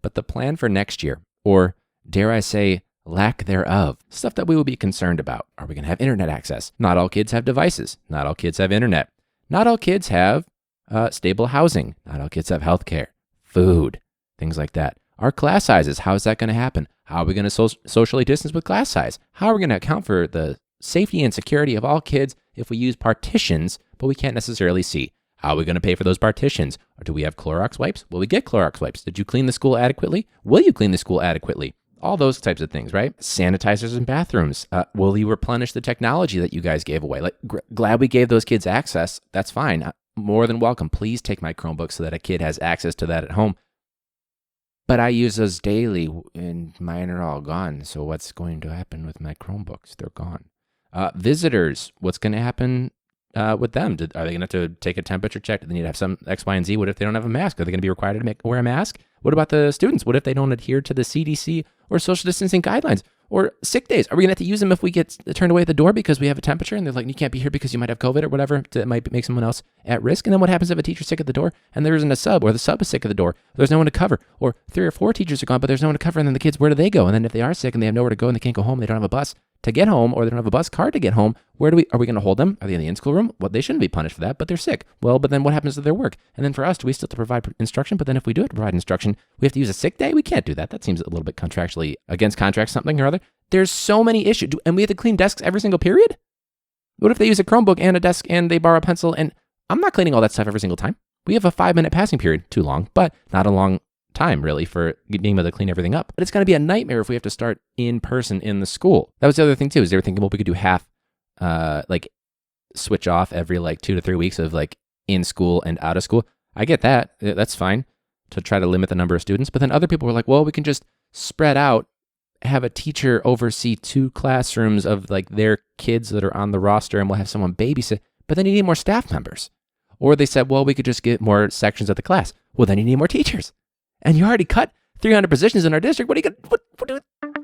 but the plan for next year, or dare I say, lack thereof, stuff that we will be concerned about. Are we going to have internet access? Not all kids have devices. Not all kids have internet. Not all kids have stable housing. Not all kids have healthcare, food, things like that. Our class sizes, how is that going to happen? How are we going to socially distance with class size? How are we going to account for the safety and security of all kids if we use partitions, but we can't necessarily see? How are we going to pay for those partitions? Or do we have Clorox wipes? Will we get Clorox wipes? Did you clean the school adequately? Will you clean the school adequately? All those types of things, right? Sanitizers in bathrooms. Will you replenish the technology that you guys gave away? Like, glad we gave those kids access. That's fine. More than welcome. Please take my Chromebook so that a kid has access to that at home. But I use those daily, and mine are all gone. So what's going to happen with my Chromebooks? They're gone. Visitors, what's going to happen with them? Are they going to have to take a temperature check? Do they need to have some X, Y, and Z? What if they don't have a mask? Are they going to be required to wear a mask? What about the students? What if they don't adhere to the CDC or social distancing guidelines? Or sick days? Are we going to have to use them if we get turned away at the door because we have a temperature and they're like, you can't be here because you might have COVID or whatever that might make someone else at risk? And then what happens if a teacher's sick at the door and there isn't a sub, or the sub is sick at the door? There's no one to cover. Or 3 or 4 teachers are gone, but there's no one to cover. And then the kids, where do they go? And then if they are sick and they have nowhere to go and they can't go home, they don't have a bus to get home, or they don't have a bus car to get home, are we going to hold them? Are they in the in-school room? Well, they shouldn't be punished for that, but they're sick. Well, but then what happens to their work? And then for us, do we still have to provide instruction? But then if we do have to provide instruction, we have to use a sick day? We can't do that. That seems a little bit contractually against contract something or other. There's so many issues. And we have to clean desks every single period? What if they use a Chromebook and a desk and they borrow a pencil? And I'm not cleaning all that stuff every single time. We have a 5-minute passing period. Too long, but not a long time really for being able to clean everything up. But it's going to be a nightmare if we have to start in person in the school. That was the other thing too, is they were thinking, well, we could do half, switch off every 2 to 3 weeks of in school and out of school. I get that. That's fine to try to limit the number of students. But then other people were like, well, we can just spread out, have a teacher oversee 2 classrooms of their kids that are on the roster, and we'll have someone babysit. But then you need more staff members. Or they said, well, we could just get more sections of the class. Well, then you need more teachers. And you already cut 300 positions in our district. What are you going to...